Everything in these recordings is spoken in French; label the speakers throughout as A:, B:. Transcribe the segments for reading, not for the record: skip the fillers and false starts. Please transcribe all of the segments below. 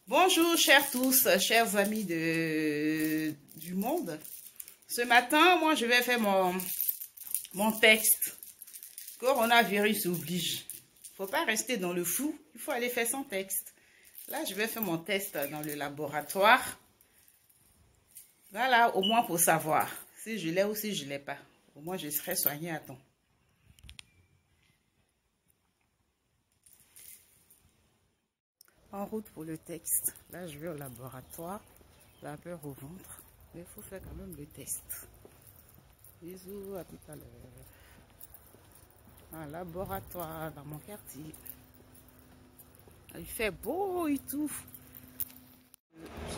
A: Bonjour chers tous, chers amis du monde. Ce matin, moi je vais faire mon texte. Coronavirus oblige. Faut pas rester dans le flou, il faut aller faire son texte. Là, je vais faire mon test dans le laboratoire. Voilà, au moins pour savoir si je l'ai ou si je ne l'ai pas. Au moins, je serai soignée à temps. En route pour le texte. Là, je vais au laboratoire. La peur au ventre. Mais il faut faire quand même le test. Bisous, à tout à l'heure. Un laboratoire dans mon quartier. Il fait beau et tout.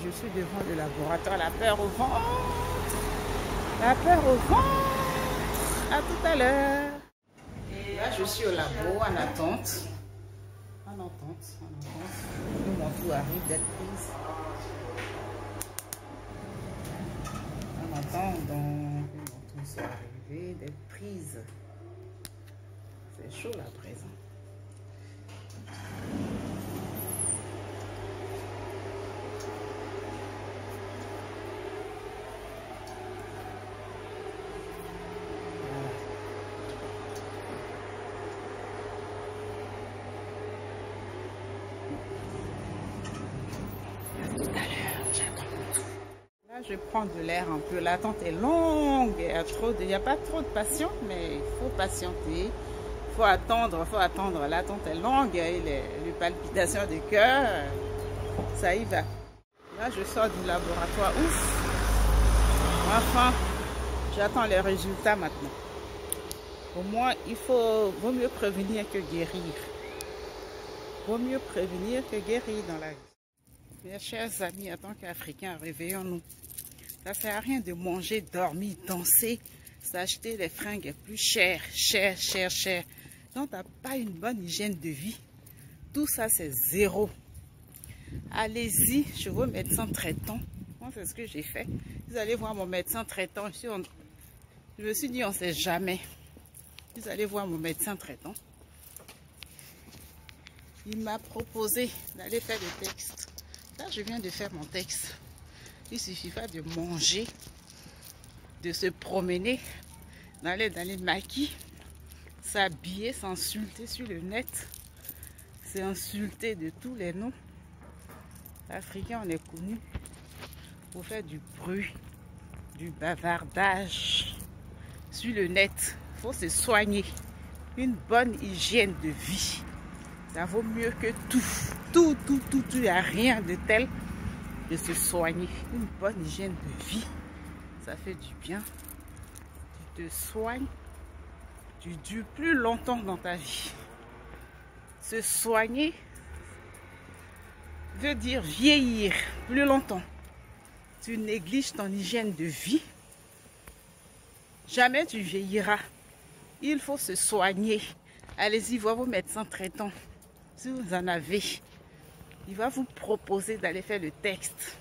A: Je suis devant le laboratoire. La peur au ventre. La peur au ventre. À tout à l'heure. Et là, je suis au labo en attente. En attente. Mon tour arrive d'être prise. En attendant que mon tour soit arrivé d'être prise. C'est chaud là à présent. Là, je prends de l'air un peu. L'attente est longue. Il n'y a pas trop de patients, mais il faut patienter. Il faut attendre, L'attente est longue. Et les palpitations du cœur, ça y va. Là, je sors du laboratoire. Ouf! Enfin, j'attends les résultats maintenant. Au moins, vaut mieux prévenir que guérir. Vaut mieux prévenir que guérir dans la vie. Mes chers amis, en tant qu'Africains, réveillons-nous. Ça ne sert à rien de manger, dormir, danser, s'acheter des fringues plus chères. Donc, tu n'as pas une bonne hygiène de vie. Tout ça, c'est zéro. Allez-y, chez vos médecins traitants. Moi, c'est ce que j'ai fait. Vous allez voir mon médecin traitant. Je me suis dit, on ne sait jamais. Vous allez voir mon médecin traitant. Il m'a proposé d'aller faire le texte. Là, je viens de faire mon texte. Il suffit pas de manger, de se promener, d'aller dans les maquis, s'habiller, s'insulter sur le net, s'insulter de tous les noms. L'Africain, on est connu pour faire du bruit, du bavardage sur le net. Il faut se soigner. Une bonne hygiène de vie. Ça vaut mieux que tout. Il n'y a rien de tel de se soigner. Une bonne hygiène de vie, ça fait du bien. Tu te soignes, tu dures plus longtemps dans ta vie. Se soigner veut dire vieillir plus longtemps. Tu négliges ton hygiène de vie, jamais tu vieilliras. Il faut se soigner. Allez-y voir vos médecins traitants. Si vous en avez, il va vous proposer d'aller faire le texte.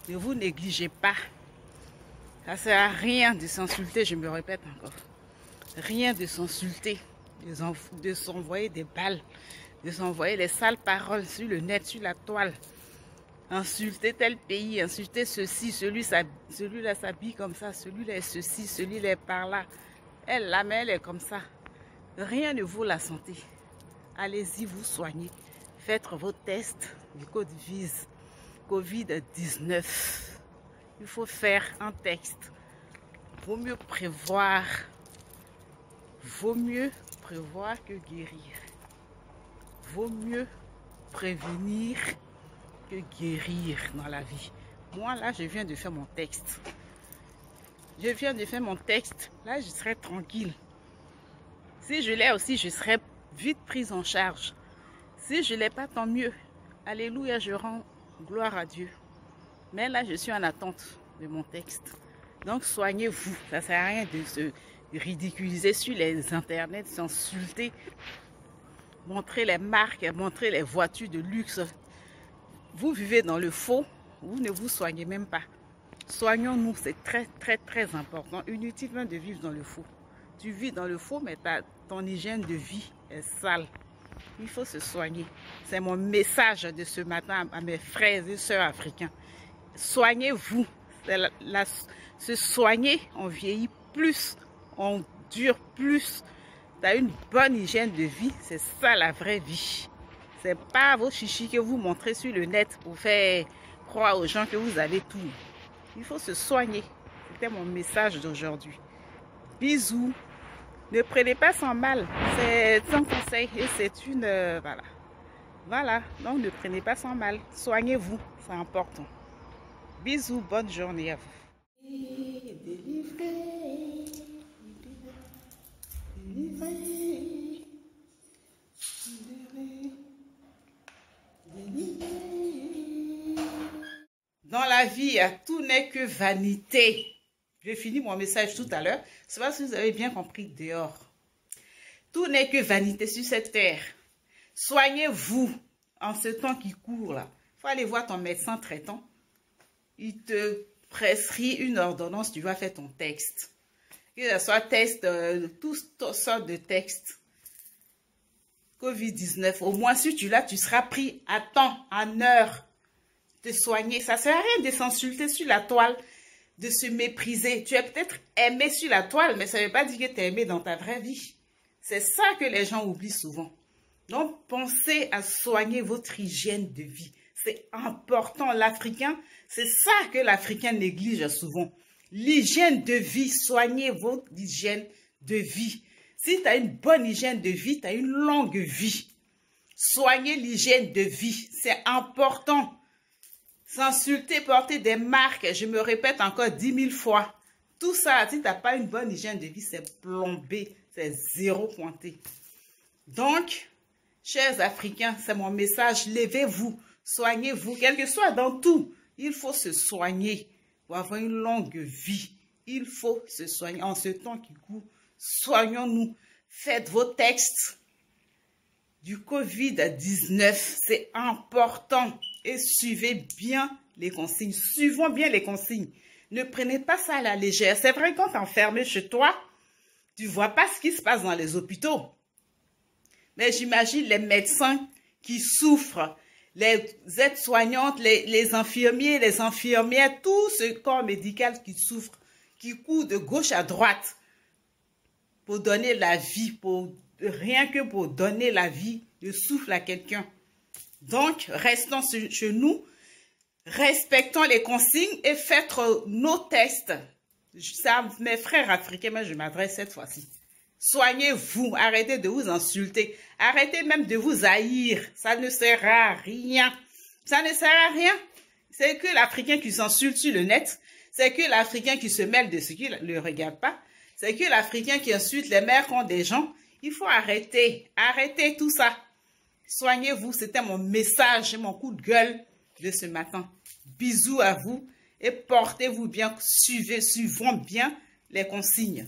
A: Ne vous négligez pas. Ça ne sert à rien de s'insulter, je me répète encore. Rien de s'insulter, de s'envoyer des balles, de s'envoyer les sales paroles sur le net, sur la toile. Insulter tel pays, insulter ceci, celui-là s'habille comme ça, celui-là est ceci, celui-là est par là. Elle, la mère, elle est comme ça. Rien ne vaut la santé. Allez-y vous soigner. Faites vos tests du Covid-19. Il faut faire un texte. Vaut mieux prévoir. Vaut mieux prévoir que guérir. Vaut mieux prévenir que guérir dans la vie. Moi, là, je viens de faire mon texte. Je viens de faire mon texte. Là, je serai tranquille. Si je l'ai aussi, je serai vite prise en charge. Si je ne l'ai pas, tant mieux. Alléluia, je rends gloire à Dieu. Mais là, je suis en attente de mon texte. Donc, soignez-vous. Ça ne sert à rien de se ridiculiser sur les internets, s'insulter, montrer les marques, montrer les voitures de luxe. Vous vivez dans le faux, vous ne vous soignez même pas. Soignons-nous, c'est très important. Inutilement de vivre dans le faux. Tu vis dans le faux, mais ton hygiène de vie est sale. Il faut se soigner. C'est mon message de ce matin à mes frères et sœurs africains. Soignez-vous. Se soigner, on vieillit plus, on dure plus. Tu as une bonne hygiène de vie, c'est ça la vraie vie. C'est pas vos chichis que vous montrez sur le net pour faire croire aux gens que vous avez tout. Il faut se soigner. C'était mon message d'aujourd'hui. Bisous. Ne prenez pas sans mal. C'est un conseil et c'est une... voilà. Voilà. Donc ne prenez pas sans mal. Soignez-vous. C'est important. Bisous. Bonne journée à vous. Dans la vie, tout n'est que vanité. J'ai fini mon message tout à l'heure. C'est parce que vous avez bien compris dehors. Tout n'est que vanité sur cette terre. Soignez-vous en ce temps qui court là. Il faut aller voir ton médecin traitant. Il te prescrit une ordonnance, tu vas faire ton texte. Que ce soit test, toutes sortes de textes. Covid-19, au moins si tu l'as, tu seras pris à temps, en heure, te soigner. Ça ne sert à rien de s'insulter sur la toile, de se mépriser. Tu es peut-être aimé sur la toile, mais ça ne veut pas dire que tu es aimé dans ta vraie vie. C'est ça que les gens oublient souvent. Donc, pensez à soigner votre hygiène de vie. C'est important. L'Africain, c'est ça que l'Africain néglige souvent. L'hygiène de vie, soignez votre hygiène de vie. Si tu as une bonne hygiène de vie, tu as une longue vie. Soignez l'hygiène de vie, c'est important. S'insulter, porter des marques, je me répète encore 10 000 fois. Tout ça, si tu n'as pas une bonne hygiène de vie, c'est plombé, c'est zéro pointé. Donc, chers Africains, c'est mon message, levez-vous, soignez-vous, quel que soit dans tout. Il faut se soigner pour avoir une longue vie. Il faut se soigner en ce temps qui court. Soignons-nous. Faites vos textes du Covid-19. C'est important. Et suivez bien les consignes. Suivons bien les consignes. Ne prenez pas ça à la légère. C'est vrai, quand tu es enfermé chez toi, tu ne vois pas ce qui se passe dans les hôpitaux. Mais j'imagine les médecins qui souffrent, les aides-soignantes, les infirmiers, les infirmières, tout ce corps médical qui souffre, qui court de gauche à droite pour donner la vie, rien que pour donner la vie, le souffle à quelqu'un. Donc, restons chez nous, respectons les consignes et faites nos tests. Ça, mes frères africains, moi je m'adresse cette fois-ci. Soignez-vous, arrêtez de vous insulter, arrêtez même de vous haïr, ça ne sert à rien. Ça ne sert à rien. C'est que l'Africain qui s'insulte sur le net, c'est que l'Africain qui se mêle de ce qui ne le regarde pas, c'est que l'Africain qui insulte les mères contre des gens. Il faut arrêter, arrêtez tout ça. Soignez-vous, c'était mon message et mon coup de gueule de ce matin. Bisous à vous et portez-vous bien, suivons bien les consignes.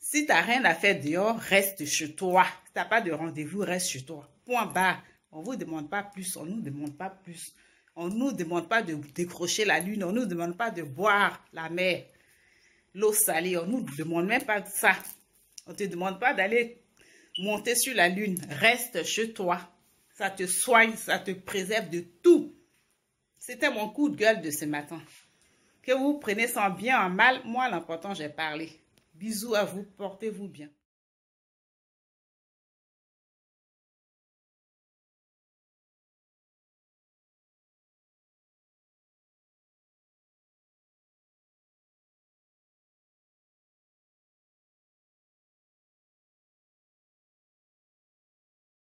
A: Si tu n'as rien à faire dehors, reste chez toi. Si tu n'as pas de rendez-vous, reste chez toi. Point barre. On ne vous demande pas plus, on ne nous demande pas plus. On ne nous demande pas de décrocher la lune, on ne nous demande pas de boire la mer, l'eau salée, on ne nous demande même pas de ça. On ne te demande pas d'aller monter sur la lune. Reste chez toi. Ça te soigne, ça te préserve de tout. C'était mon coup de gueule de ce matin. Que vous preniez sans bien en mal, moi l'important j'ai parlé. Bisous à vous, portez-vous bien.